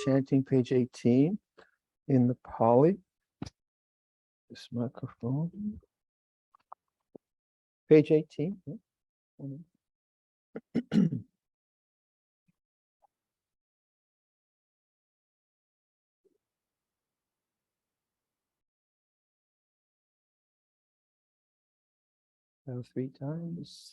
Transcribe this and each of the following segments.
Chanting, page 18 in the Pali. This microphone. Page 18. Now 3 times.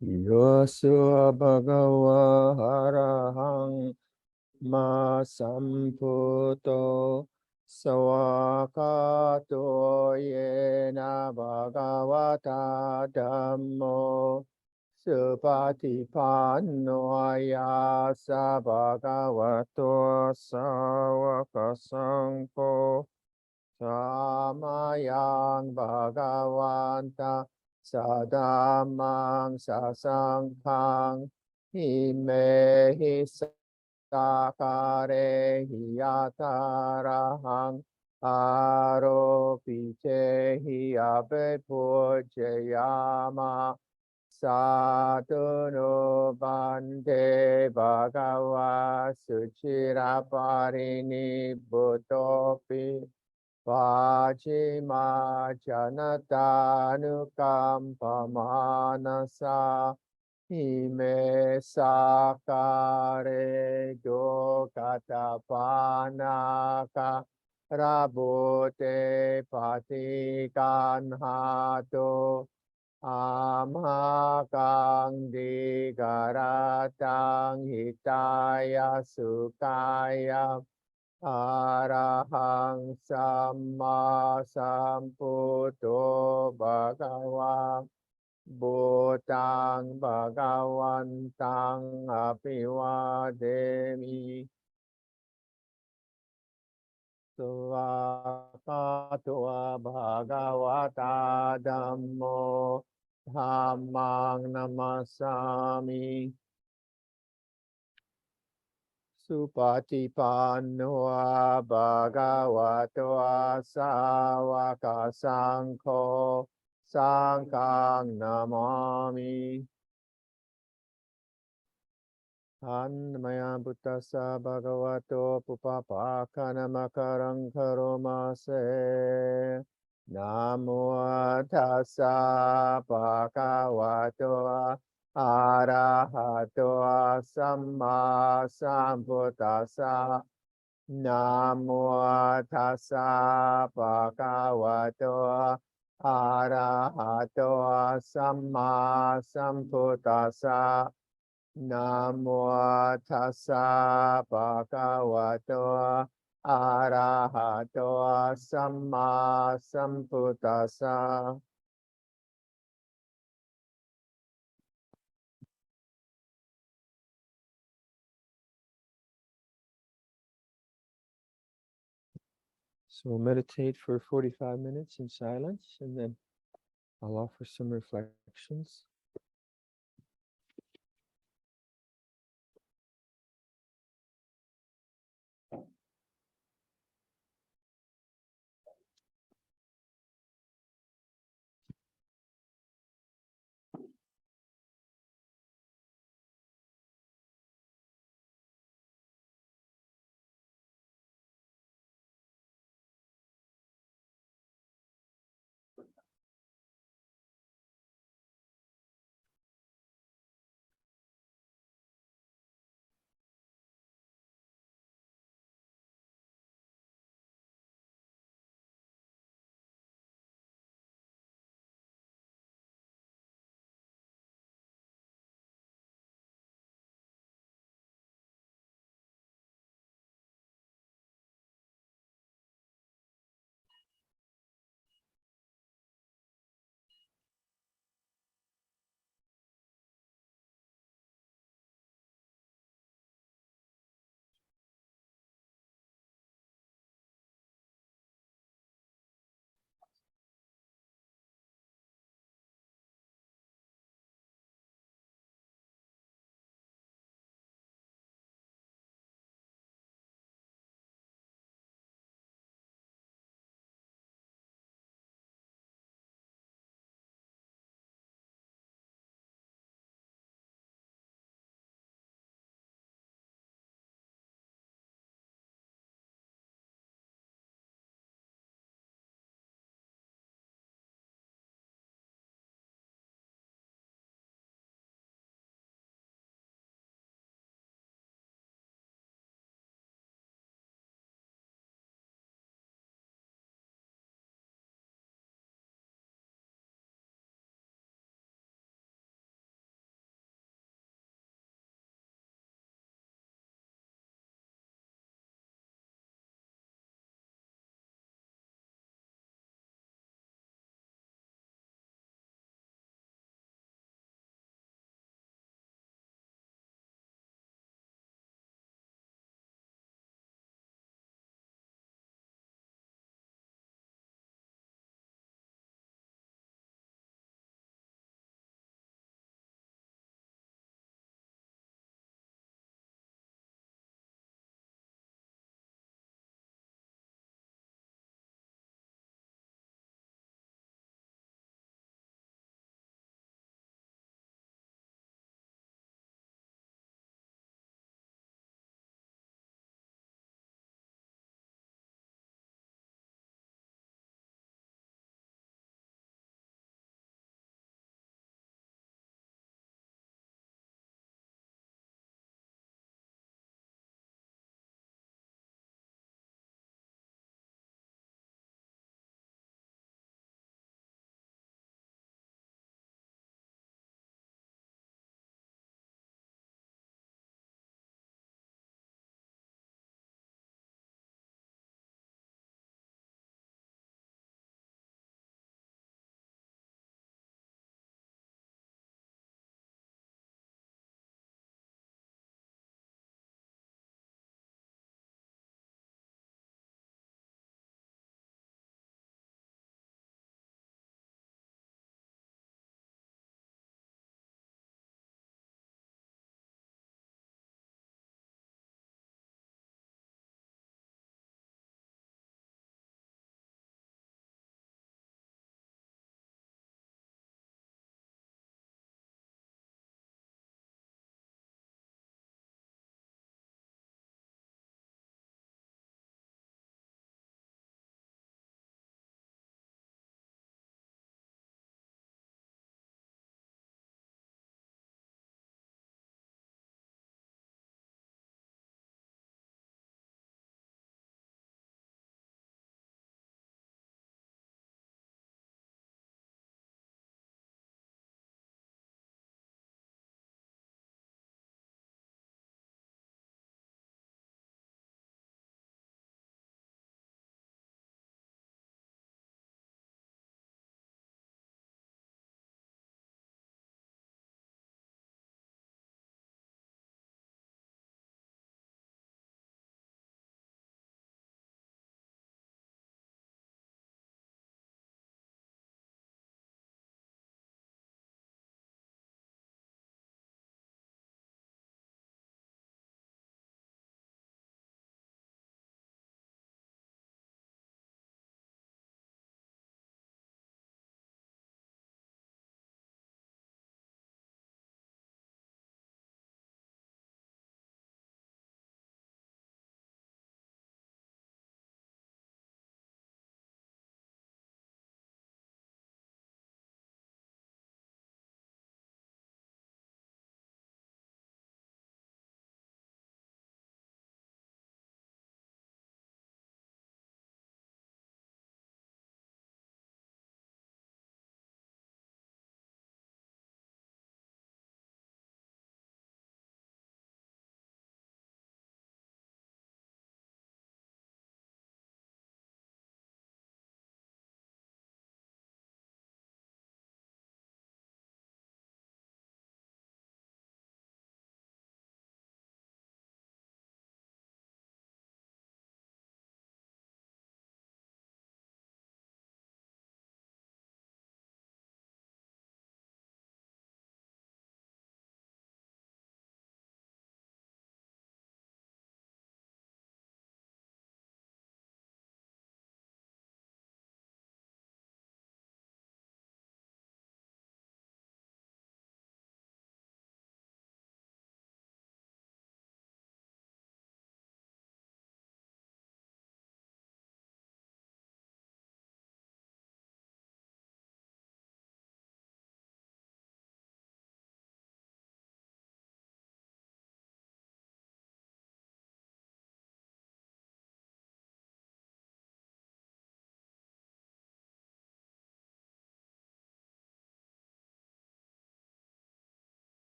Yosu bhagava arahang ma samputo sawakato yena bhagavata dhammo supatipanno yasa bhagavato sawakasangho samayang bhagavanta sadamang sasanghang imehi sakare hiyatarahang aropichehi abepujayama sadhuno bande bhagava suchiraparini buddhopi Vajima janatanukampamanasa ime sakare dokatapanaka rabute patikanhato amakang digaratang hitaya sukaya Arahang Samma Sambuddho Bhagava Bhutang Bhagavantang Abhivademi Svakatua Bhagavata Dhammo Dhammang Namasami Supatipanno bhagavato sāvaka saṅkho saṅghang namami Annamaya buddhassa bhagavato pupapākanamakarang karomase Namo tassa bhagavato Arahato samma sambuddhassa Namo tassa bhagavato Arahato samma sambuddhassa Namo tassa bhagavato Arahato samma sambuddhassa So we'll meditate for 45 minutes in silence, and then I'll offer some reflections.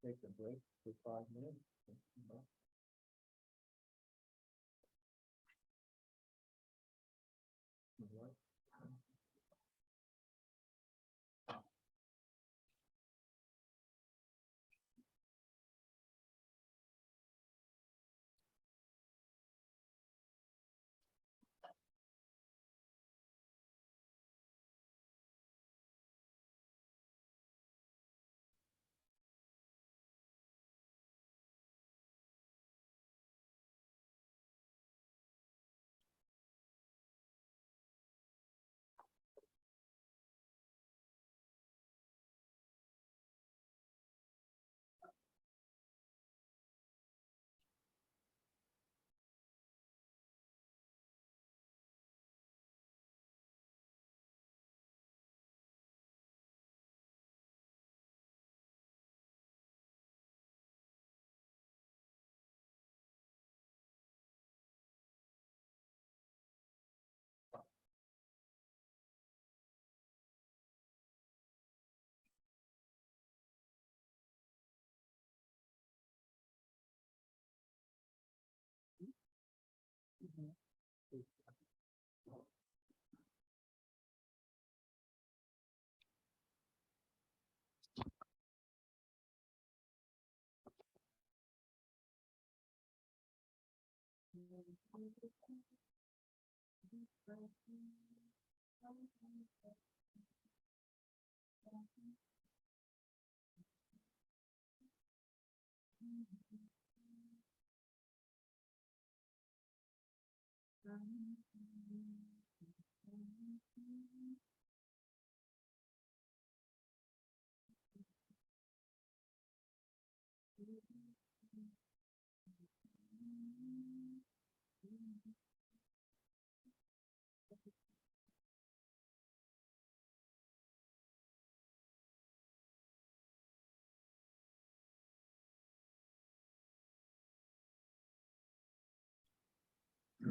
take a break for 5 minutes.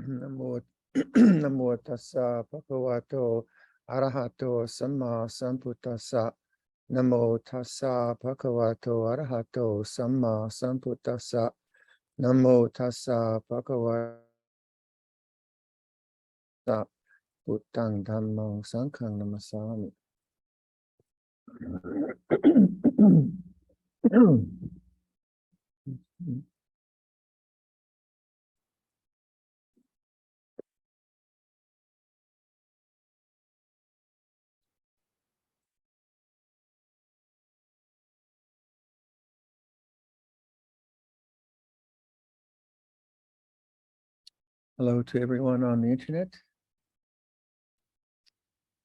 Namo Namo tassa bhagavato arahato samma sambuddhassa. Namo tassa bhagavato arahato samma sambuddhassa. Namo tassa bhagavata buddhang dhammang sanghang namasami. Hello to everyone on the internet.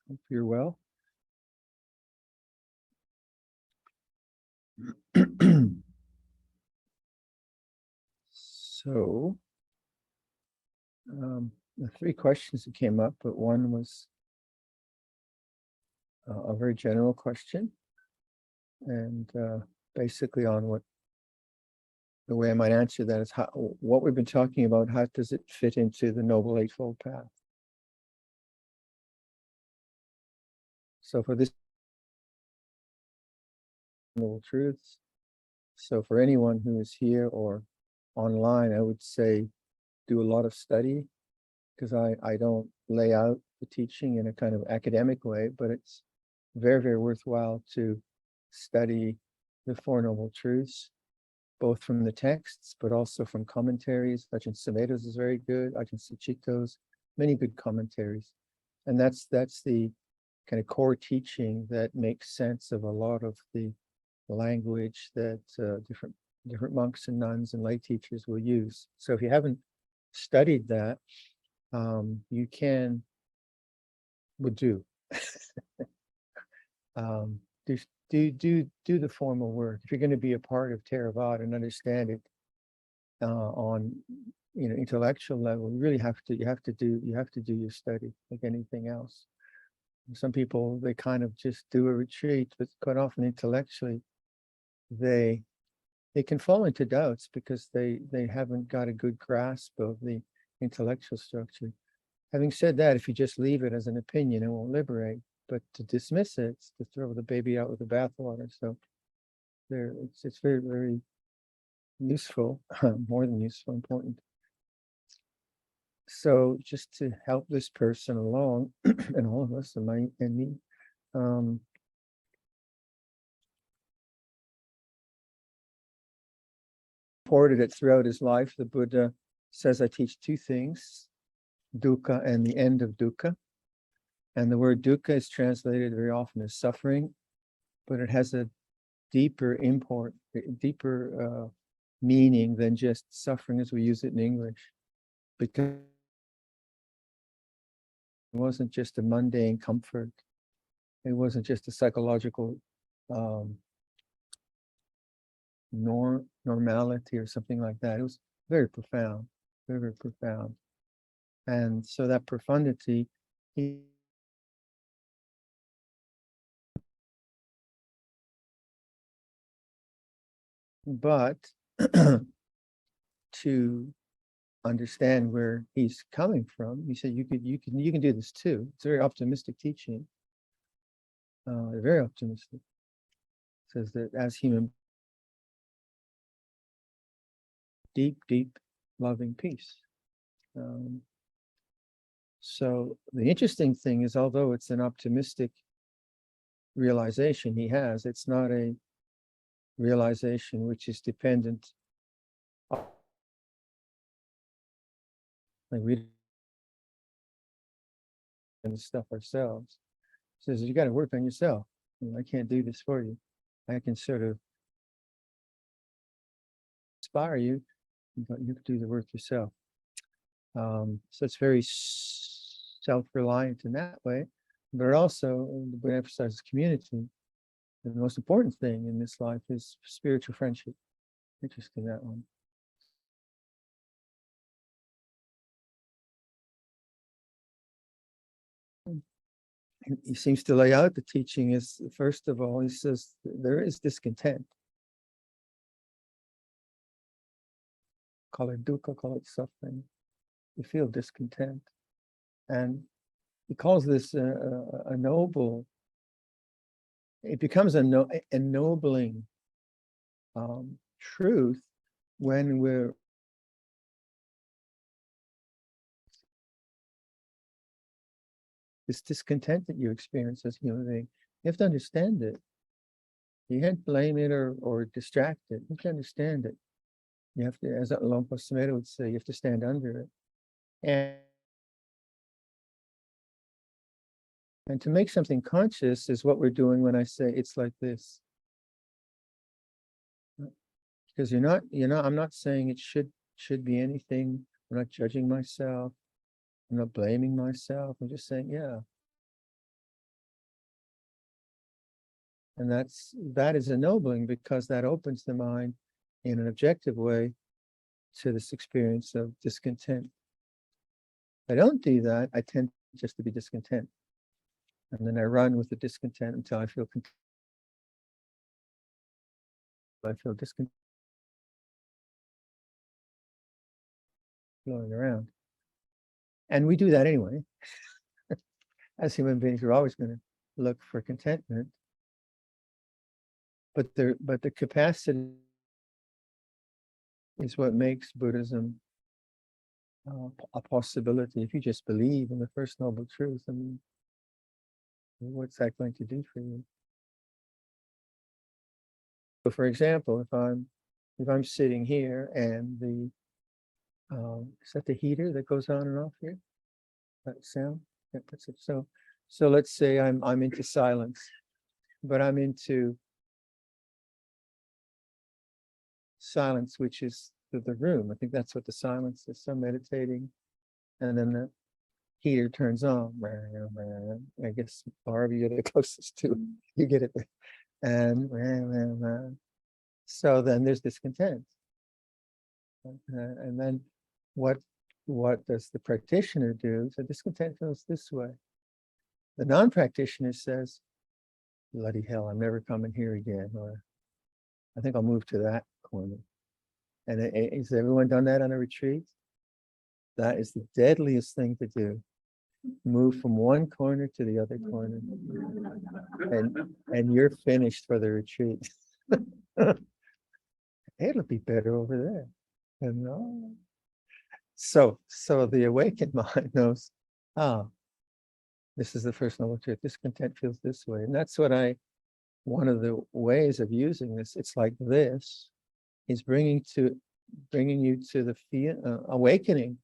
Hope you're well. So, the three questions that came up, but one was a very general question, and basically on what the way I might answer that is how what we've been talking about, how does it fit into the Noble Eightfold Path? So for this Noble Truths, so for anyone who is here or online, I would say do a lot of study, because I don't lay out the teaching in a kind of academic way, but it's very, very worthwhile to study the Four Noble Truths, both from the texts, but also from commentaries. Ajahn Sumedho's is very good, Ajahn Sucitto's, many good commentaries. And that's the kind of core teaching that makes sense of a lot of the language that different monks and nuns and lay teachers will use. So if you haven't studied that, you would do. Do the formal work. If you're going to be a part of Theravada and understand it on intellectual level, you really have to do your study like anything else. Some people, they kind of just do a retreat, but quite often intellectually they can fall into doubts because they haven't got a good grasp of the intellectual structure. Having said that, if you just leave it as an opinion, it won't liberate. But to dismiss it, it's to throw the baby out with the bathwater. So it's very, very useful, more than useful, important. So just to help this person along, and all of us, and me, reported it throughout his life. The Buddha says, I teach two things, Dukkha and the end of Dukkha. And the word Dukkha is translated very often as suffering, but it has a deeper import, deeper meaning than just suffering as we use it in English. Because it wasn't just a mundane comfort. It wasn't just a psychological normality or something like that. It was very profound, very, very profound. And so that profundity, but to understand where he's coming from, he said you can do this too. It's a very optimistic teaching. Very optimistic. It says that as human, deep, deep, loving peace. So the interesting thing is, although it's an optimistic realization he has, it's not a realization which is dependent on, like we and stuff ourselves. He says you got to work on yourself. I can't do this for you. I can sort of inspire you, but you have to do the work yourself. So it's very self-reliant in that way, but also we emphasize community. And the most important thing in this life is spiritual friendship. Interesting, that one. He seems to lay out the teaching is, first of all, he says there is discontent. Call it dukkha, call it suffering. You feel discontent. And he calls this a noble, it becomes a ennobling truth when we're this discontent that you experience as a human being. You have to understand it. You can't blame it or distract it. You have to understand it. You have to, as Luang would say, you have to stand under it. And to make something conscious is what we're doing when I say it's like this. Because I'm not saying it should be anything. I'm not judging myself. I'm not blaming myself. I'm just saying, yeah. And that is ennobling, because that opens the mind in an objective way to this experience of discontent. If I don't do that, I tend just to be discontent. And then I run with the discontent until I feel content. I feel discontent flowing around. And we do that anyway. As human beings, we're always going to look for contentment. But the capacity is what makes Buddhism a possibility. If you just believe in the First Noble Truth, I mean, what's that going to do for you? So, for example, if I'm sitting here and the is that the heater that goes on and off here? That sound? Yeah, that's it. So let's say I'm into silence, but I'm into silence, which is the room. I think that's what the silence is. So meditating, and then the heater turns on. I guess Barb, you're the closest to it. You get it. And so then there's discontent. And then what does the practitioner do? So discontent goes this way. The non-practitioner says, bloody hell, I'm never coming here again, or I think I'll move to that corner. And has everyone done that on a retreat? That is the deadliest thing to do. Move from one corner to the other corner. And you're finished for the retreat. It'll be better over there. And so the awakened mind knows, this is the first noble truth. Discontent feels this way. And that's what one of the ways of using this, it's like this, is bringing you to the awakening,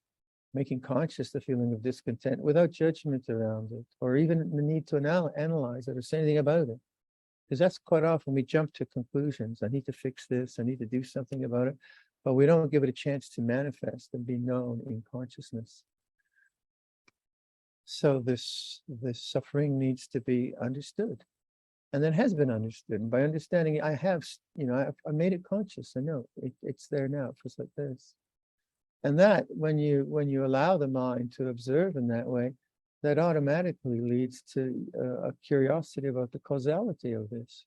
making conscious the feeling of discontent without judgment around it, or even the need to analyze it or say anything about it. Because that's quite often we jump to conclusions. I need to fix this. I need to do something about it. But we don't give it a chance to manifest and be known in consciousness. So this suffering needs to be understood. And that has been understood. And by understanding it, I have, I made it conscious. I know it's there now. It feels like this. And that, when you allow the mind to observe in that way, that automatically leads to a curiosity about the causality of this.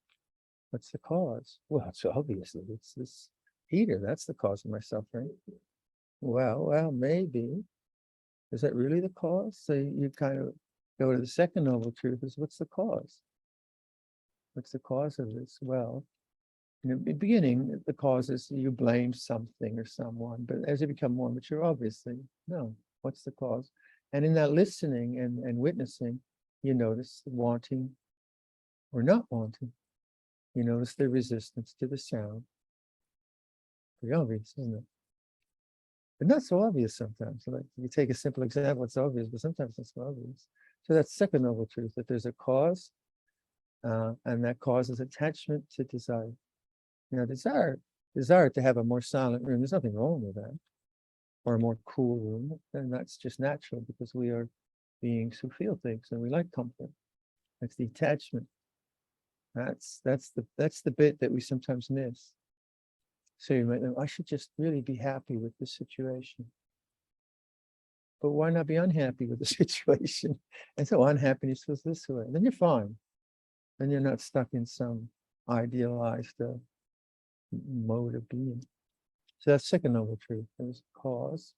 What's the cause? Well, it's obviously it's this heater. That's the cause of my suffering. Well, maybe. Is that really the cause? So you kind of go to the second noble truth: is what's the cause? What's the cause of this? Well, in the beginning, the cause is you blame something or someone, but as you become more mature, obviously, no, what's the cause? And in that listening and witnessing, you notice wanting or not wanting. You notice the resistance to the sound. Pretty obvious, isn't it? But not so obvious sometimes. Like you take a simple example, it's obvious, but sometimes it's not obvious. So that's second noble truth, that there's a cause, and that causes attachment to desire. Desire to have a more silent room. There's nothing wrong with that, or a more cool room. And that's just natural because we are beings who feel things and we like comfort. That's the attachment. That's the bit that we sometimes miss. So you might know, I should just really be happy with the situation. But why not be unhappy with the situation? And so unhappiness feels this way. Then you're fine. Then you're not stuck in some idealized mode of being. So that's second noble truth. There's a cause.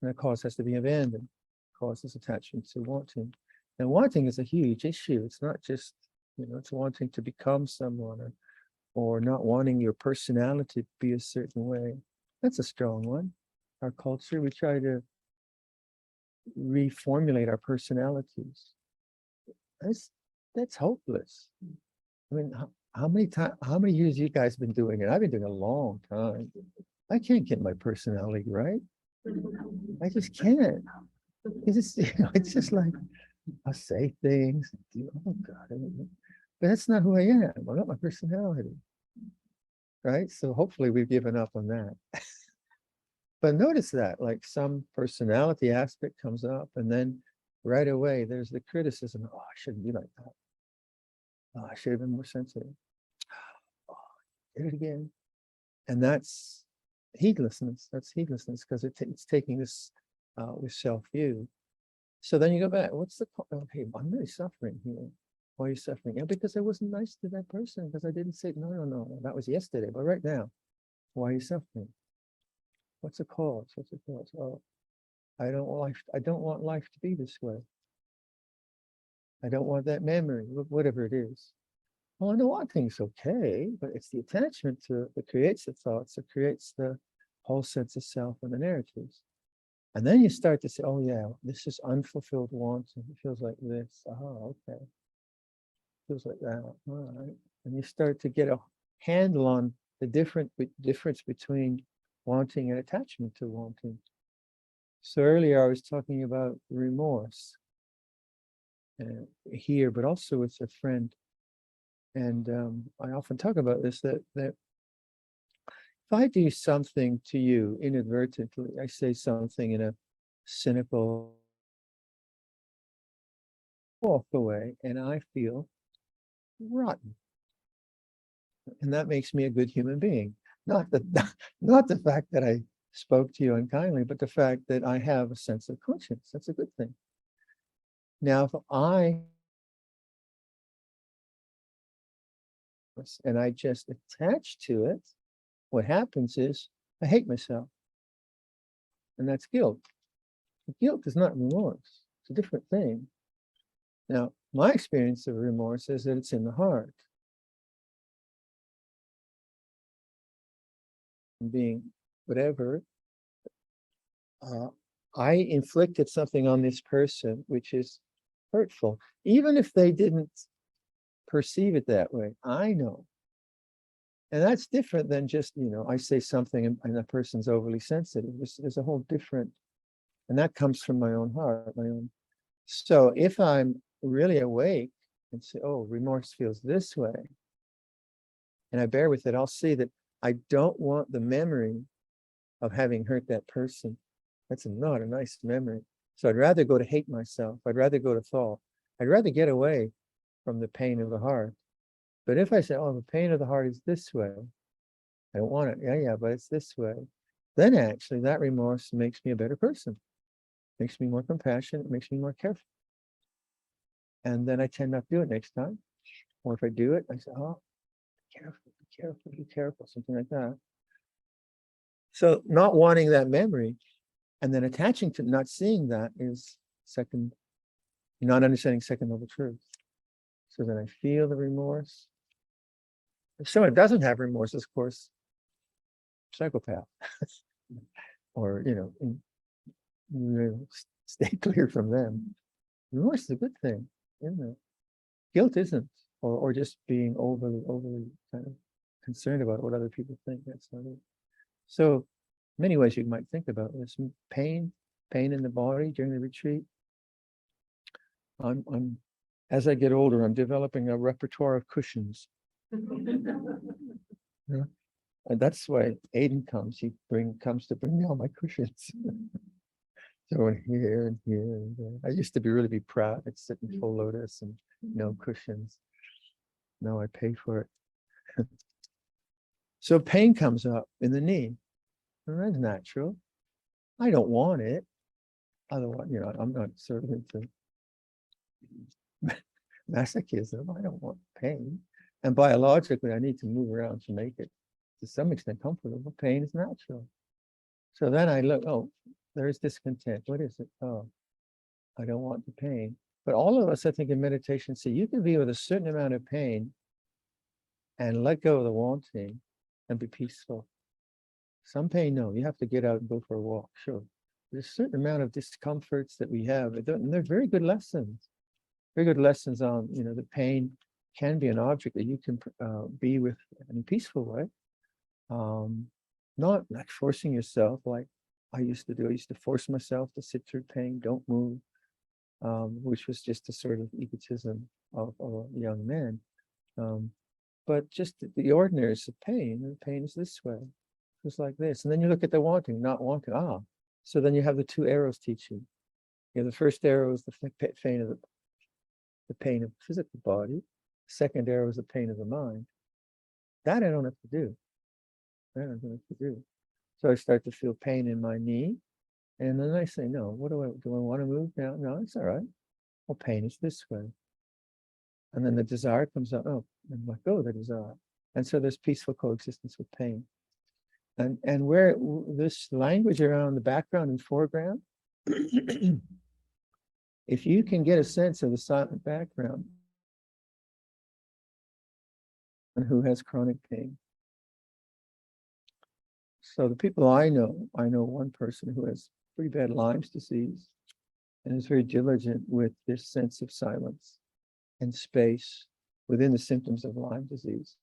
And that cause has to be abandoned. Cause is attachment to wanting. And wanting is a huge issue. It's not just, it's wanting to become someone or not wanting your personality to be a certain way. That's a strong one. Our culture, we try to reformulate our personalities. That's hopeless. I mean, how many years you guys been doing it? I've been doing it a long time. I can't get my personality right. I just can't. It's just like I say things. Oh God, but that's not who I am. I'm not my personality, right? So hopefully we've given up on that. But notice that, like some personality aspect comes up, and then right away there's the criticism. Oh, I shouldn't be like that. Oh, I should have been more sensitive. Oh, did it again. And that's heedlessness. That's heedlessness because it's taking this with self-view. So then you go back. What's the okay? I'm really suffering here. Why are you suffering? Yeah, because I wasn't nice to that person. Because I didn't say no. That was yesterday. But right now, why are you suffering? What's the cause? What's the cause? Oh, I don't want life to be this way. I don't want that memory. Whatever it is. Well, I know one thing's okay, but it's the attachment to it that creates the thoughts, that creates the whole sense of self and the narratives. And then you start to say, oh yeah, this is unfulfilled wanting. It feels like this. Oh, okay. Feels like that. All right. And you start to get a handle on the difference between wanting and attachment to wanting. So earlier I was talking about remorse here, but also with a friend. And I often talk about this, that if I do something to you inadvertently, I say something in a cynical, walk away, and I feel rotten. And that makes me a good human being. Not the fact that I spoke to you unkindly, but the fact that I have a sense of conscience. That's a good thing. Now, if I just attach to it, what happens is I hate myself. And that's guilt. Guilt is not remorse. It's a different thing. Now, my experience of remorse is that it's in the heart. being, whatever, I inflicted something on this person which is hurtful, even if they didn't perceive it that way. I know. And that's different than just, I say something and a person's overly sensitive. There's a whole different, and that comes from my own heart, my own. So if I'm really awake and say, oh, remorse feels this way, and I bear with it, I'll see that I don't want the memory of having hurt that person. That's not a nice memory. So I'd rather go to hate myself. I'd rather go to thought. I'd rather get away from the pain of the heart. But if I say, oh, the pain of the heart is this way, I don't want it. Yeah, but it's this way. Then actually that remorse makes me a better person. Makes me more compassionate, makes me more careful. And then I tend not to do it next time. Or if I do it, I say, oh, be careful, be careful, be careful, something like that. So not wanting that memory and then attaching to not seeing that is second, not understanding second level truth. So then I feel the remorse. If someone doesn't have remorse, of course, psychopath. Or, stay clear from them. Remorse is a good thing, isn't it? Guilt isn't, or just being overly kind of concerned about what other people think. That's not it. So many ways you might think about this. Pain in the body during the retreat. I'm as I get older, I'm developing a repertoire of cushions. Yeah. And that's why Aiden comes. He comes to bring me all my cushions. So here and here and there. I used to really be proud. I'd sit in full lotus and no cushions. Now I pay for it. So pain comes up in the knee. Well, that's natural. I don't want it. Otherwise, I'm not sort of into masochism. I don't want pain. And biologically, I need to move around to make it to some extent comfortable. Pain is natural. So then I look, oh, there is discontent. What is it? Oh, I don't want the pain. But all of us, I think, in meditation, see, you can be with a certain amount of pain and let go of the wanting and be peaceful. Some pain, no, you have to get out and go for a walk, sure. There's a certain amount of discomforts that we have, and they're very good lessons. Very good lessons on, the pain can be an object that you can be with in a peaceful way. Not like forcing yourself like I used to do. I used to force myself to sit through pain, don't move, which was just a sort of egotism of a young man. But just the ordinaries of pain, and pain is this way, just like this. And then you look at the wanting, not wanting. So then you have the two arrows teaching. The first arrow is the pain of the pain of the physical body. The second arrow is the pain of the mind. That I don't have to do. So I start to feel pain in my knee. And then I say, no, do I want to move now? No, it's all right. Well, pain is this way. And then the desire comes up, and let go of the desire. And so there's peaceful coexistence with pain. And where this language around the background and foreground, if you can get a sense of the silent background, and who has chronic pain. So the people I know one person who has pretty bad Lyme's disease and is very diligent with this sense of silence and space within the symptoms of Lyme disease.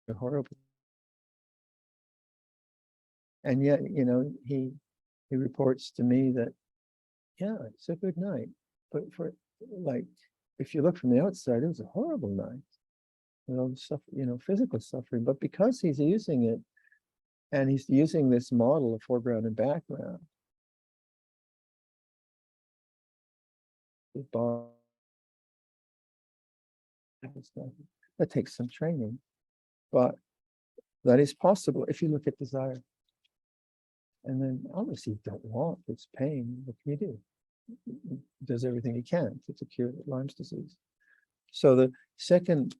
They're horrible. And yet, he reports to me that, yeah, it's a good night. But if you look from the outside, it was a horrible night. Physical suffering. But because he's using it, and he's using this model of foreground and background, that takes some training. But that is possible if you look at desire. And then obviously you don't want this pain. What can you do? He does everything he can to cure Lyme's disease. So the second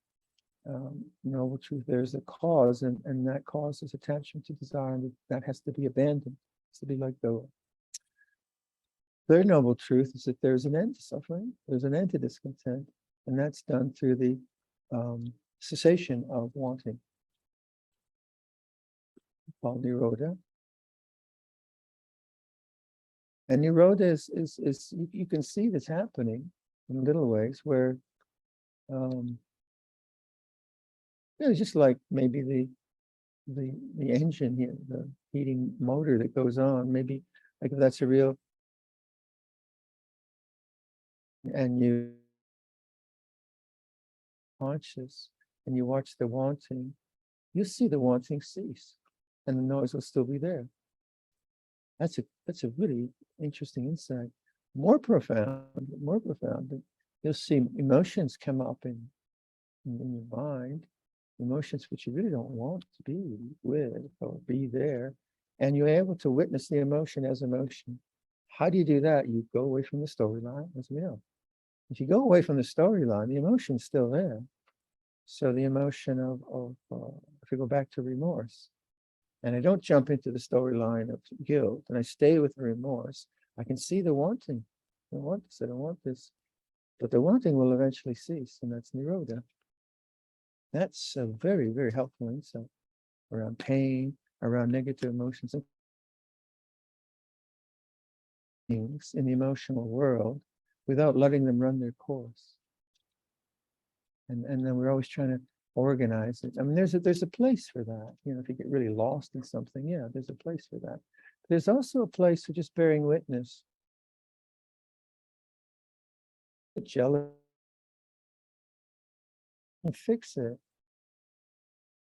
noble truth, there's a cause, and that cause is attachment to desire, and that has to be abandoned. It has to be let go. Third noble truth is that there's an end to suffering, there's an end to discontent, and that's done through the cessation of wanting. called Nirodha. And Nirodha is you can see this happening in little ways where it's just like maybe the engine here, the heating motor that goes on, maybe like if that's a real, and you conscious and you watch the wanting, you see the wanting cease and the noise will still be there. That's a really interesting insight. More profound. You'll see emotions come up in your mind, emotions which you really don't want to be with or be there, and you're able to witness the emotion as emotion. How do you do that? You go away from the storyline, as we know. If you go away from the storyline, the emotion's still there. So the emotion of if we go back to remorse, and I don't jump into the storyline of guilt, and I stay with the remorse, I can see the wanting. I want this, I don't want this. But the wanting will eventually cease, and that's Nirodha. That's a very, very helpful insight around pain, around negative emotions and things in the emotional world without letting them run their course. And then we're always trying to organize it. I mean, there's a place for that. You know, if you get really lost in something, yeah, there's a place for that. There's also a place for just bearing witness. Jealous and fix it,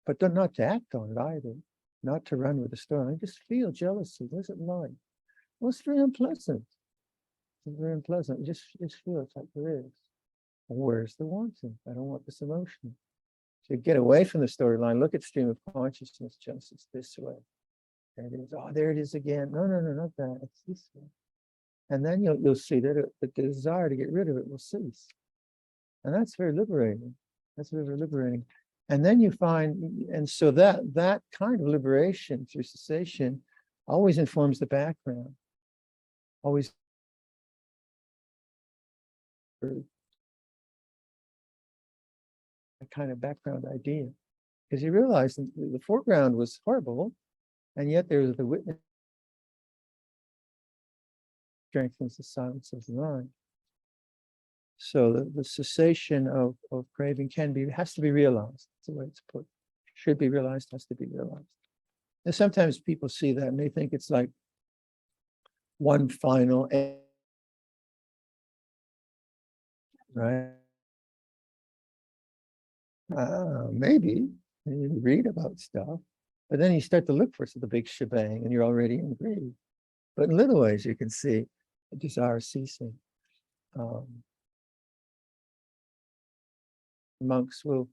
but not to act on it either. Not to run with the story. Just feel jealousy. What's it like? Well, it's very unpleasant. It's very unpleasant. Just feel it's like there is. Where's the wanting? I don't want this emotion. So get away from the storyline. Look at stream of consciousness. Just it's this way. There it is. Oh, there it is again. No, not that. It's this way. And then you'll see that the desire to get rid of it will cease. And that's very liberating. That's very liberating. And then you find, and so that kind of liberation through cessation always informs the background. Always a kind of background idea. Because you realize the foreground was horrible, and yet there was the witness strengthens the silence of the mind. So the cessation of craving has to be realized. That's the way it's put. Should be realized, has to be realized. And sometimes people see that and they think it's like one final end, right? Maybe you read about stuff, but then you start to look for the big shebang and you're already in greed. But in little ways, you can see the desire ceasing. Monks will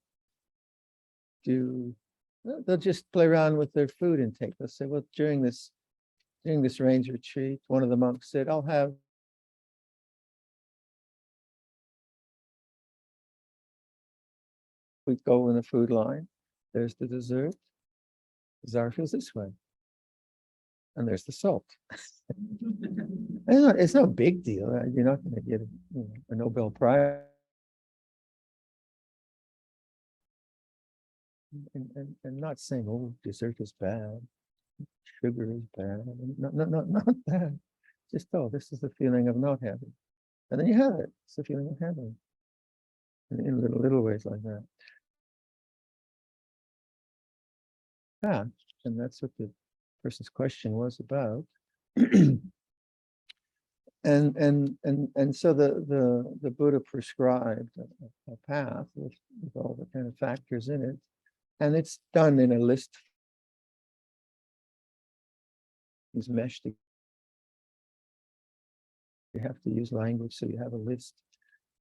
they'll just play around with their food intake. They'll say, well, during this rains retreat, one of the monks said, I'll have we go in the food line. There's the dessert. Desire feels this way. And there's the salt. It's no big deal. You're not going to get a Nobel Prize. And not saying, oh, dessert is bad, sugar is bad. Not that. Just, oh, this is the feeling of not having. And then you have it. It's the feeling of having. In little ways like that. Yeah, and that's what the person's question was about. And so the Buddha prescribed a path with all the kind of factors in it, and it's done in a list. It's meshed together. You have to use language, so you have a list,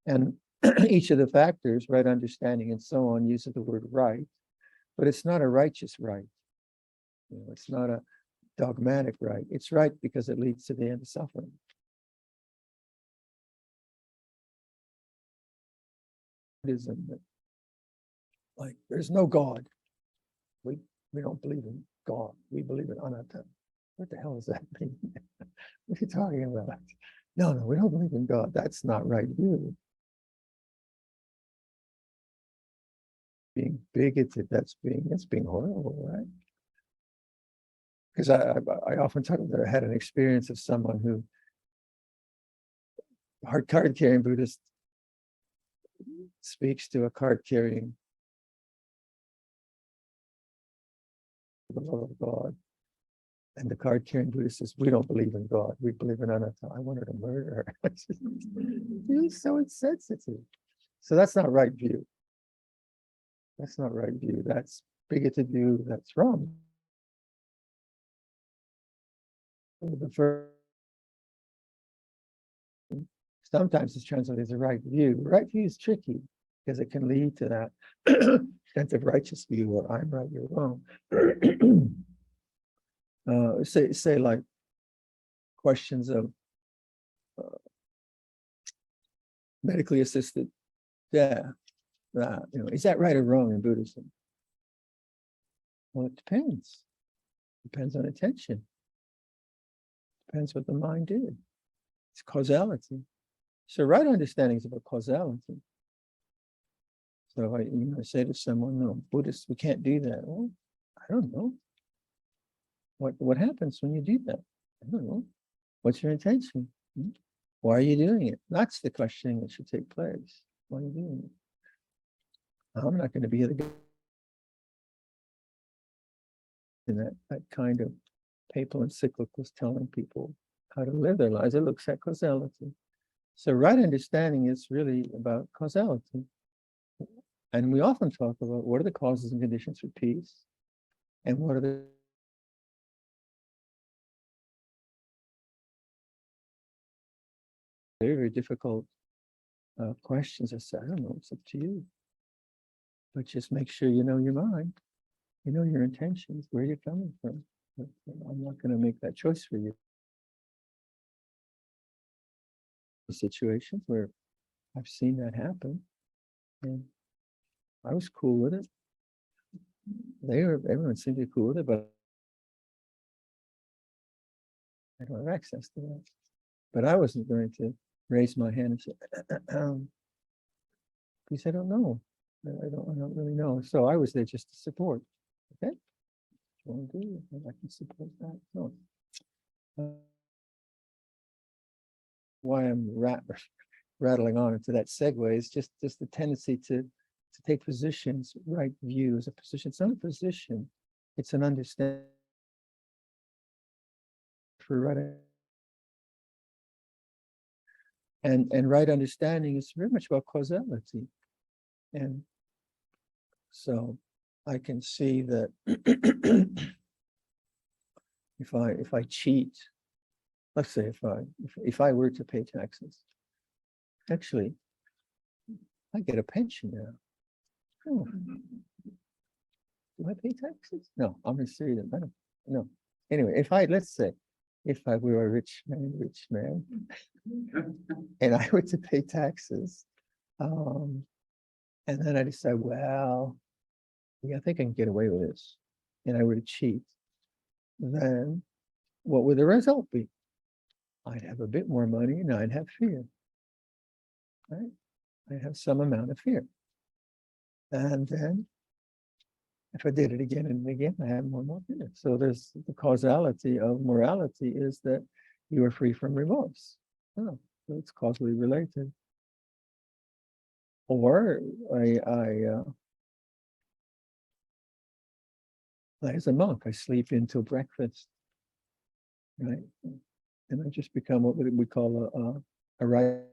and each of the factors, right understanding and so on, uses the word right, but it's not a righteous right. It's not a dogmatic right. It's right because it leads to the end of suffering. Like there's no God. We don't believe in God. We believe in anatta. What the hell does that mean? What are you talking about? No, we don't believe in God. That's not right view. Being bigoted, that's being horrible, right? because I often talk about, I had an experience of someone who, hard card carrying Buddhist, speaks to a card carrying the love of God. And the card carrying Buddhist says, we don't believe in God. We believe in anatta. I wanted to murder her. He's so insensitive. So that's not right view. That's not right view. That's bigoted view. That's wrong. The first, sometimes it's translated as a right view. Right view is tricky because it can lead to that sense of righteous view, or I'm right, you're wrong. Say like questions of medically assisted death. Is that right or wrong in Buddhism? Well, it depends. Depends on attention. Depends what the mind did. It's causality. So right understanding is about causality. So I say to someone, no, Buddhists, we can't do that. Well, I don't know. What happens when you do that? I don't know. What's your intention? Why are you doing it? That's the questioning that should take place. Why are you doing it? I'm not going to be the guy in that kind of papal encyclicals telling people how to live their lives. It looks at causality. So right understanding is really about causality. And we often talk about what are the causes and conditions for peace, and what are the very, very difficult questions. I say, I don't know, it's up to you. But just make sure you know your mind, you know your intentions, where you're coming from. But I'm not going to make that choice for you. Situations where I've seen that happen, and I was cool with it. Everyone seemed to be cool with it, but I don't have access to that. But I wasn't going to raise my hand and say, because I don't know. I don't really know. So I was there just to support. Okay, what you want to do? I can support that. No. Why I'm rattling on into that segue is just the tendency to take positions. Right view is a position. It's not a position. It's an understanding for right. And right understanding is very much about causality. And so I can see that if I cheat, let's say if I were to pay taxes, actually I get a pension now. Oh. Do I pay taxes? No, I'm in serious. I don't. No. Anyway, let's say if I were a rich man, and I were to pay taxes, and then I decide, well, yeah, I think I can get away with this, and I were to cheat, then what would the result be? I'd have a bit more money and I'd have fear, right? I'd have some amount of fear. And then if I did it again and again, I have more and more fear. So there's the causality of morality is that you are free from remorse. Oh, so it's causally related. Or as a monk, I sleep until breakfast, right? And I just become what we call a rice.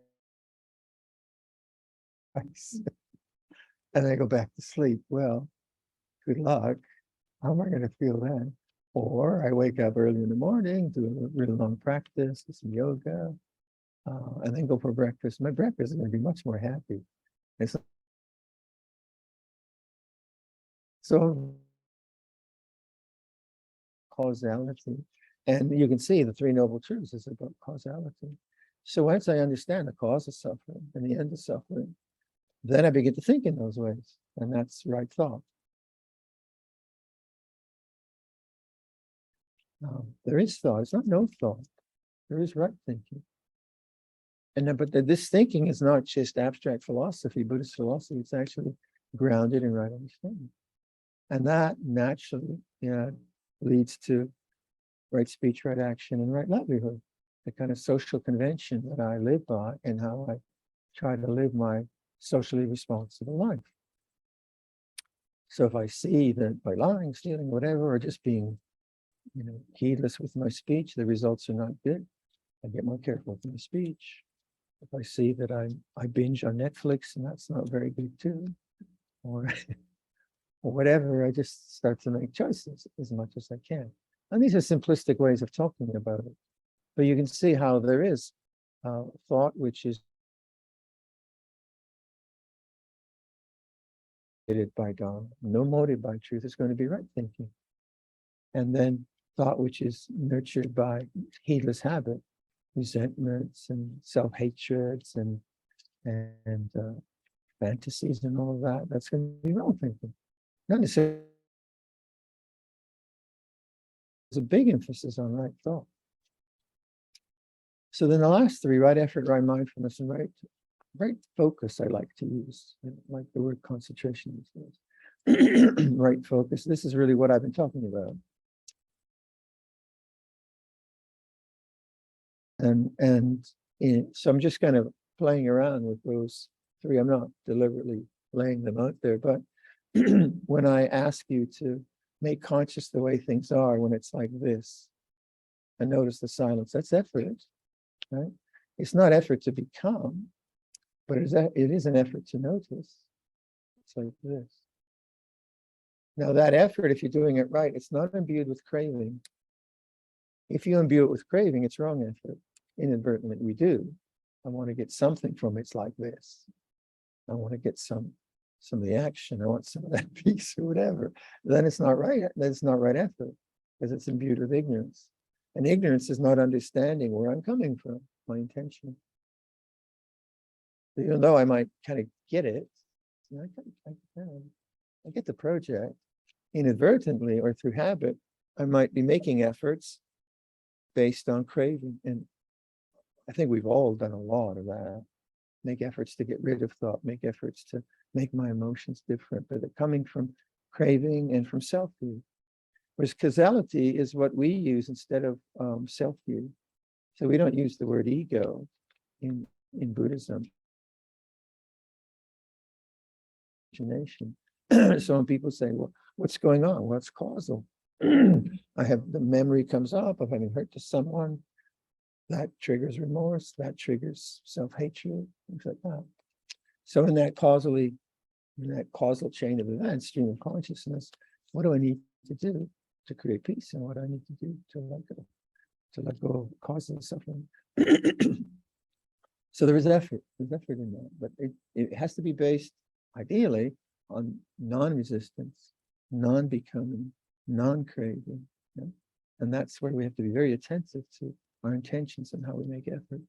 And I go back to sleep. Well, good luck. How am I going to feel then? Or I wake up early in the morning, do a really long practice, do some yoga, and then go for breakfast. My breakfast is going to be much more happy. And so causality. And you can see the Three Noble Truths is about causality. So once I understand the cause of suffering and the end of suffering, then I begin to think in those ways. And that's right thought. There is thought. It's not no thought. There is right thinking. And then, but this thinking is not just abstract philosophy, Buddhist philosophy. It's actually grounded in right understanding. And that naturally leads to right speech, right action, and right livelihood, the kind of social convention that I live by and how I try to live my socially responsible life. So if I see that by lying, stealing, whatever, or just being, heedless with my speech, the results are not good, I get more careful with my speech. If I see that I binge on Netflix and that's not very good too, or or whatever, I just start to make choices as much as I can. And these are simplistic ways of talking about it. But you can see how there is thought which is motivated by God, no motive by truth is going to be right thinking. And then thought which is nurtured by heedless habit, resentments and self-hatreds and fantasies and all of that, that's going to be wrong thinking. Not necessarily. There's a big emphasis on right thought. So then the last three, right effort, right mindfulness, and right focus, I like to use. I like the word concentration these days. Right focus. This is really what I've been talking about. So I'm just kind of playing around with those three. I'm not deliberately laying them out there, but when I ask you to make conscious the way things are when it's like this, and notice the silence, that's effort, right? It's not effort to become, but it is an effort to notice. It's like this. Now that effort, if you're doing it right, it's not imbued with craving. If you imbue it with craving, it's wrong effort. Inadvertently, we do. I want to get something from it. It's like this. I want to get some of the action. I want some of that peace or whatever. Then it's not right. That's not right effort because it's imbued with ignorance. And ignorance is not understanding where I'm coming from, my intention. Even though I might kind of get it, I get the project. Inadvertently or through habit, I might be making efforts based on craving. And I think we've all done a lot of that. Make efforts to get rid of thought, make efforts to make my emotions different, but they're coming from craving and from self-view. Whereas causality is what we use instead of self-view. So we don't use the word ego in Buddhism. So when people say, well, what's going on? What's causal? I have the memory comes up of having hurt to someone. That triggers remorse, that triggers self-hatred, things like that. So in that causal chain of events, stream of consciousness, what do I need to do to create peace? And what do I need to do to let go of causal suffering? So there's effort in that, but it has to be based, ideally, on non-resistance, non-becoming, non-craving. Yeah? And that's where we have to be very attentive to our intentions and how we make effort.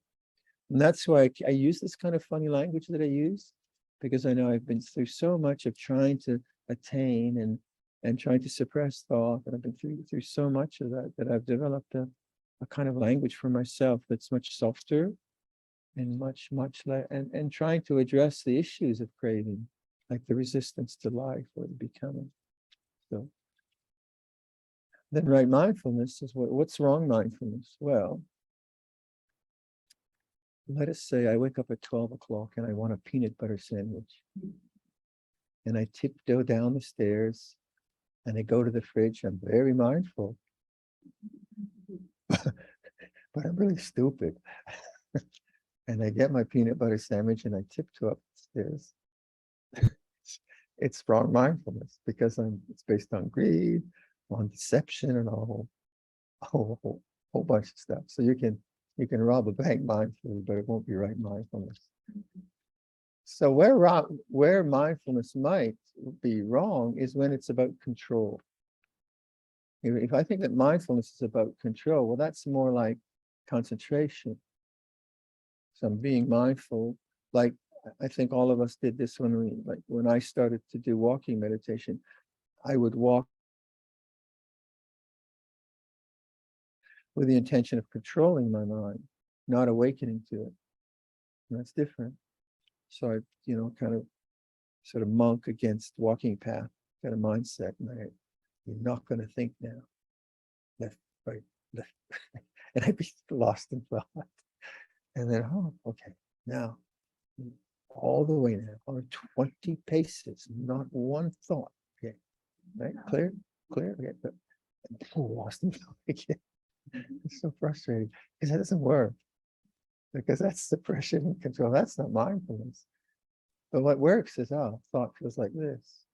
And that's why I use this kind of funny language that I use, because I know I've been through so much of trying to attain and trying to suppress thought, and I've been through so much of that I've developed a kind of language for myself that's much softer and much less, and trying to address the issues of craving, like the resistance to life or the becoming. So then right mindfulness is what's wrong mindfulness? Well, let us say I wake up at 12 o'clock and I want a peanut butter sandwich. And I tiptoe down the stairs and I go to the fridge. I'm very mindful, but I'm really stupid. And I get my peanut butter sandwich and I tiptoe up the stairs. It's wrong mindfulness because it's based on greed, on deception, and a whole bunch of stuff. So you can rob a bank mindfully, but it won't be right mindfulness. So where mindfulness might be wrong is when it's about control. If I think that mindfulness is about control, well, that's more like concentration. So I'm being mindful, like I think all of us did this when I started to do walking meditation. I would walk with the intention of controlling my mind, not awakening to it. And that's different. So I, kind of sort of monk against walking path kind of mindset. And you're not going to think now. Left, right, and I'd be lost in thought. And then, oh, okay, now, all the way now, or 20 paces, not one thought. Okay, right? Clear? Okay, but lost in thought again. It's so frustrating because that doesn't work. Because that's suppression and control. That's not mindfulness. But what works is, oh, thought feels like this.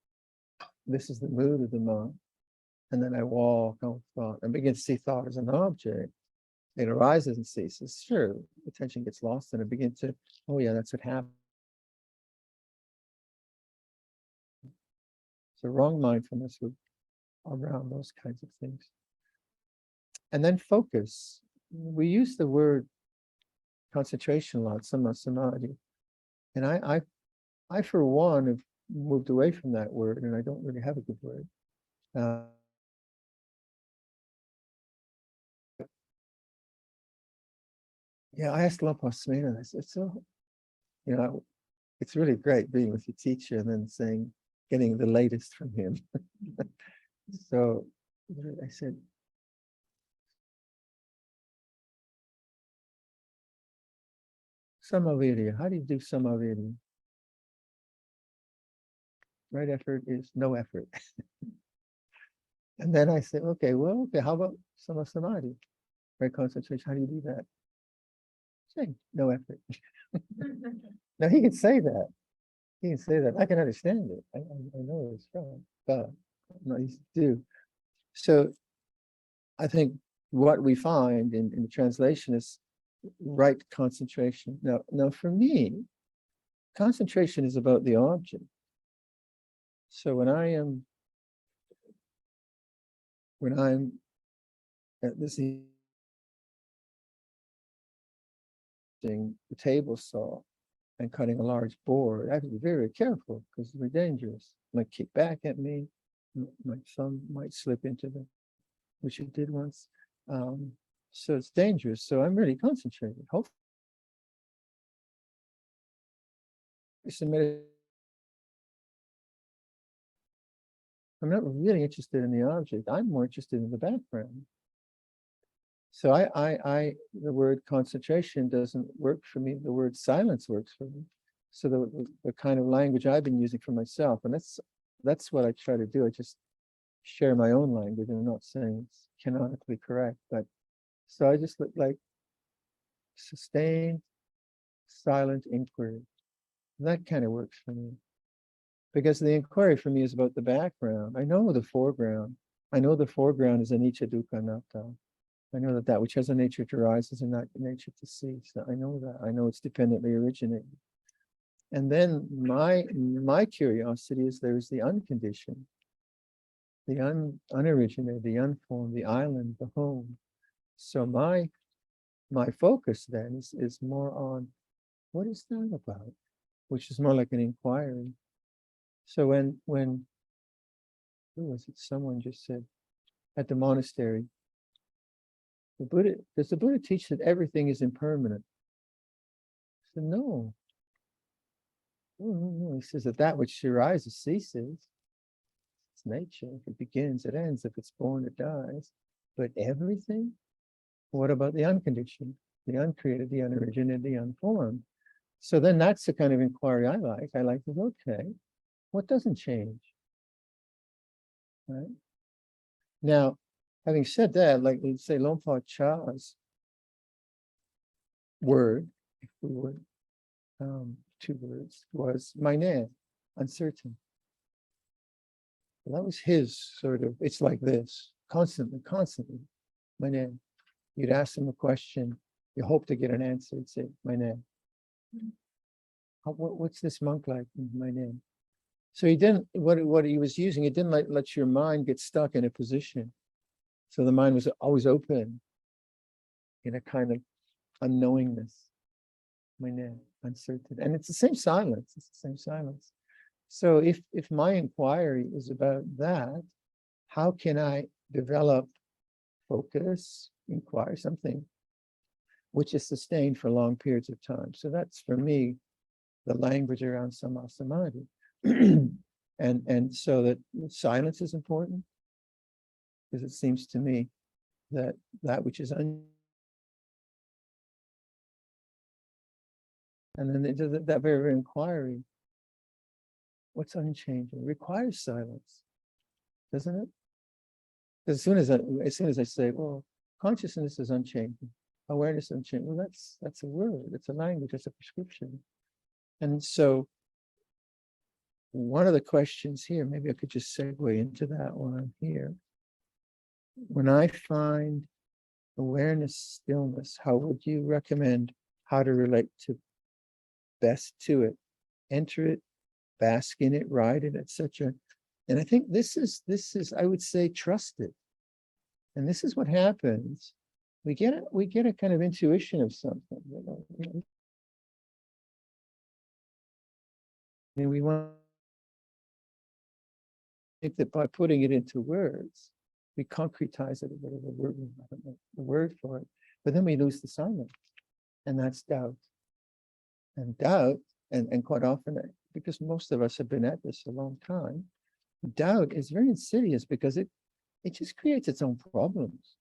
This is the mood of the mind. And then I walk on thought and begin to see thought as an object. It arises and ceases. Sure, attention gets lost and I begin to, oh yeah, that's what happened. So wrong mindfulness would around those kinds of things. And then focus. We use the word concentration a lot, samadhi. And I for one have moved away from that word, and I don't really have a good word. Yeah, I asked Luang Smina, I said, so, it's really great being with your teacher and then getting the latest from him. So I said, Samaviriya, how do you do Samaviriya? Right effort is no effort. And then I said, okay, how about Samadhi? Right concentration, how do you do that? Say, no effort. Now he can say that. He can say that. I can understand it. I know it's wrong, but I'm not easy to do. So I think what we find in the translation is right concentration. Now for me, concentration is about the object. So when I'm at this the table saw and cutting a large board, I have to be very careful because they're dangerous. It might kick back at me. My thumb might slip into them, which it did once. So it's dangerous. So I'm really concentrated. Hopefully, I'm not really interested in the object. I'm more interested in the background. So the word concentration doesn't work for me. The word silence works for me. So the kind of language I've been using for myself, and that's what I try to do. I just share my own language. I'm not saying it's canonically correct, but so I just look like sustained, silent inquiry. And that kind of works for me. Because the inquiry for me is about the background. I know the foreground. I know the foreground is anicca, dukkha, anatta. I know that which has a nature to rise is a nature to cease. I know that. I know it's dependently originating. And then my curiosity is there's the unconditioned, the unoriginated, the unformed, the island, the home. So my focus then is more on what is that about, which is more like an inquiry. So when who was it? Someone just said at the monastery, does the Buddha teach that everything is impermanent? I said, no. No. He says that which arises ceases. It's nature. If it begins, it ends. If it's born, it dies. But everything? What about the unconditioned, the uncreated, the unoriginated, the unformed? So then that's the kind of inquiry I like. I like to, okay, what doesn't change? Right? Now, having said that, like let's say Luang Por Cha's word, if we would, 2 words, was my name, uncertain. Well, that was his sort of, it's like this, constantly, my name. You'd ask him a question, you hope to get an answer, he'd say, my name. What's this monk like? My name. So he didn't, what he was using, it didn't let your mind get stuck in a position. So the mind was always open in a kind of unknowingness. My name, uncertain. And it's the same silence. It's the same silence. So if my inquiry is about that, how can I develop focus, inquire something which is sustained for long periods of time? So that's for me the language around samadhi. and so that silence is important because it seems to me that which is and then it does that very inquiry. What's unchanging requires silence, doesn't it? As soon as I say, well, consciousness is unchanging, awareness is unchanging. Well, that's a word, it's a language, it's a prescription. And so one of the questions here, maybe I could just segue into that while I'm here. When I find awareness, stillness, how would you recommend how to relate to best to it? Enter it, bask in it, ride it, etc. And I think this is, I would say, trust it. And this is what happens. We get a kind of intuition of something. And we want to think that by putting it into words, we concretize it, whatever word, I don't know the word for it, but then we lose the silence. And that's doubt. And doubt, and quite often, because most of us have been at this a long time, doubt is very insidious because it just creates its own problems.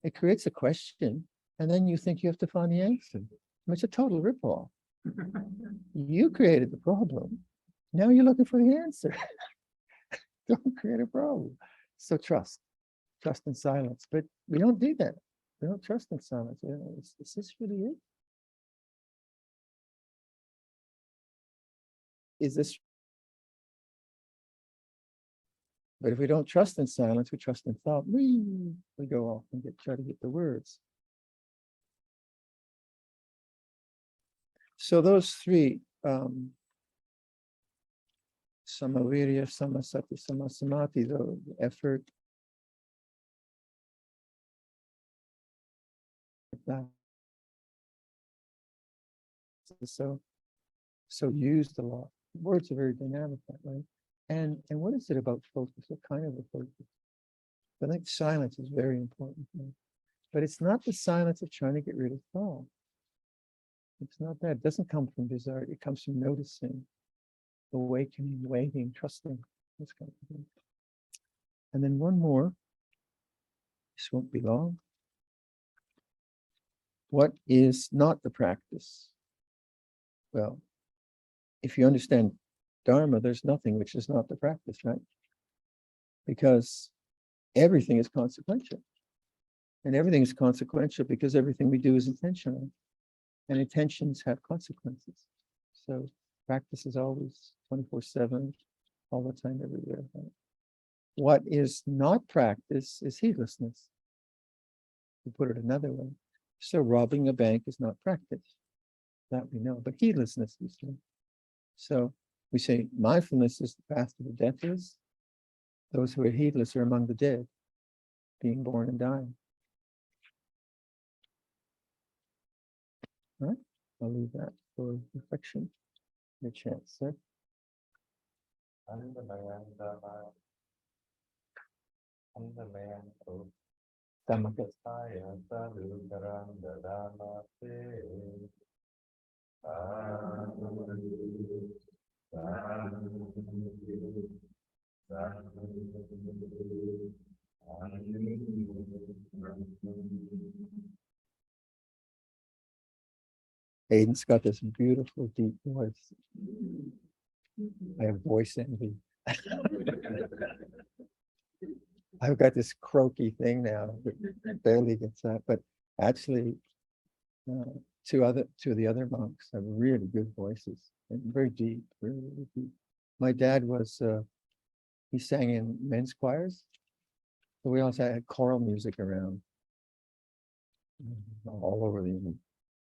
It creates a question, and then you think you have to find the answer. It's a total ripoff. You created the problem. Now you're looking for the answer. Don't create a problem. So trust and silence. But we don't do that. We don't trust in silence. Is this really it? Is this? But if we don't trust in silence, we trust in thought. We go off and try to get the words. So those three, Samavirya, Samasati, Samasamati, the effort, that. So used a lot. Words are very dynamic that way. And what is it about focus? What kind of a focus? I think silence is very important. But it's not the silence of trying to get rid of thought. It's not that. It doesn't come from desire. It comes from noticing, awakening, waiting, trusting. This kind of thing. And then one more. This won't be long. What is not the practice? Well, if you understand Dharma, there's nothing which is not the practice, right? Because everything is consequential. And everything is consequential because everything we do is intentional. And intentions have consequences. So practice is always 24/7, all the time, everywhere. Right? What is not practice is heedlessness. To put it another way. So robbing a bank is not practice. That we know, but heedlessness is. So we say mindfulness is the path to the deathless. Those who are heedless are among the dead, being born and dying. All right, I'll leave that for reflection. Your chance, sir. Aiden's got this beautiful deep voice. I have voice envy. I've got this croaky thing now that barely gets that, but actually two of the other monks have really good voices and very deep, really, really deep. My dad was he sang in men's choirs, so we also had choral music around all over the.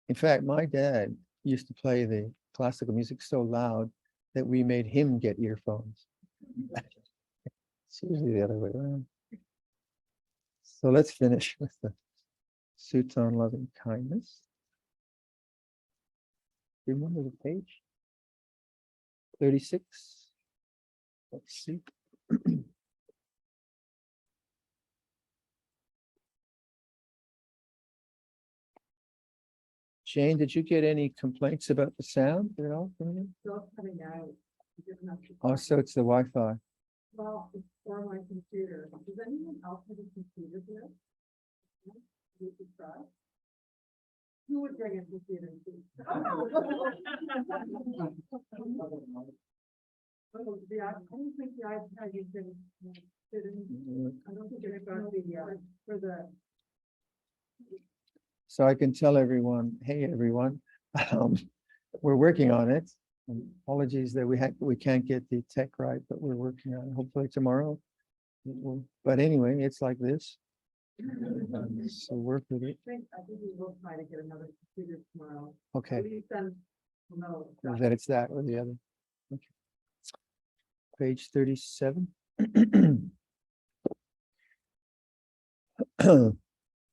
In fact, my dad used to play the classical music so loud that we made him get earphones. It's usually the other way around. So let's finish with the Sutta on Loving Kindness. Remember the page? 36. Let's see. Jane, did you get any complaints about the sound at all from you? Still coming out. Oh, so it's the Wi-Fi. Well, it's for my computer. Does anyone else have a computer here? Who would bring it to Stephen? I don't think the iPad you can fit in. I don't think it got the for the. So I can tell everyone, hey, everyone, we're working on it. Apologies that we can't get the tech right, but we're working on it. Hopefully tomorrow. But anyway, it's like this. So work with it. I think we will try to get another computer tomorrow. Okay. No. That it's that or the other. Okay. Page 37.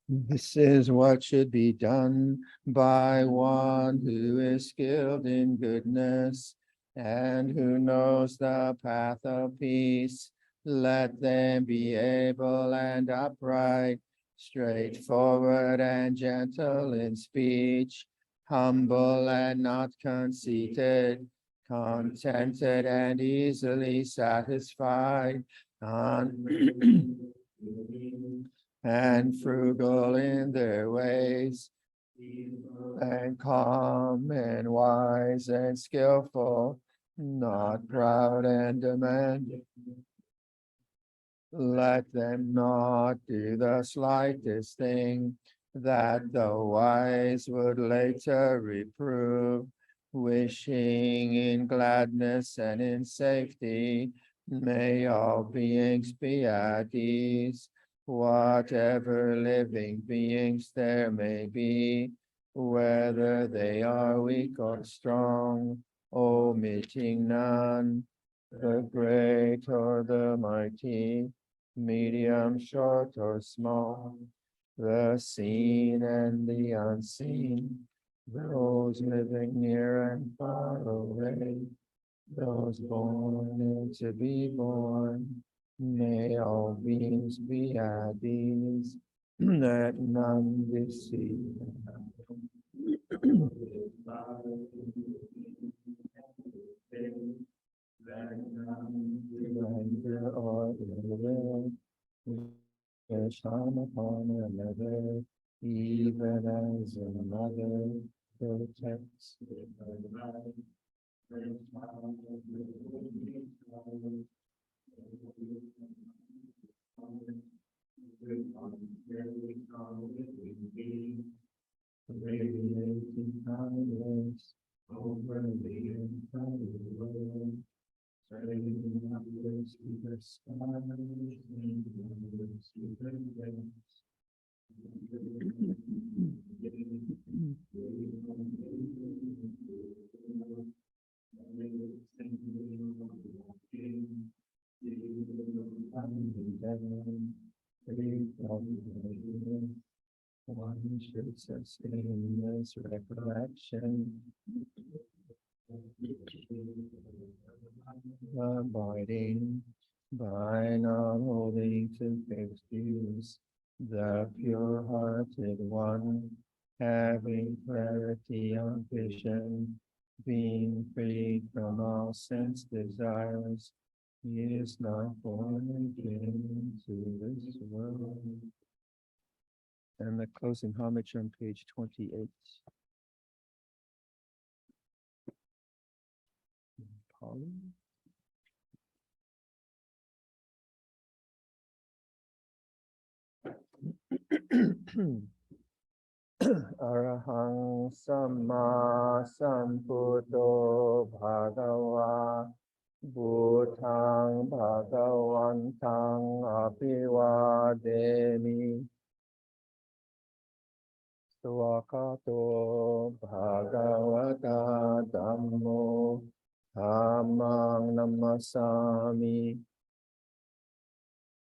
This is what should be done by one who is skilled in goodness and who knows the path of peace. Let them be able and upright, straightforward and gentle in speech, humble and not conceited, contented and easily satisfied, and frugal in their ways, and calm and wise and skillful, not proud and demanding. Let them not do the slightest thing that the wise would later reprove, wishing in gladness and in safety. May all beings be at ease, whatever living beings there may be, whether they are weak or strong, omitting none, the great or the mighty, medium, short or small, the seen and the unseen, those living near and far away, those born and to be born. May all beings be at ease, that none deceive. Anger or ill will, shine upon another, even as another protects. Radiating kindness over the entire world, spreading upwards to the skies and downwards to the depths. One should sustain this recollection, abiding by not holding to fixed views, the pure-hearted one, having clarity of vision, being free from all sense desires, he is not born again into this world. And the closing homage on page 28. Polly? Arahang Samma Sambuddho Bhagava Bhutang Bhagavantang Abhivademi Swakato Bhagavata Dhammo Dhammang Namasami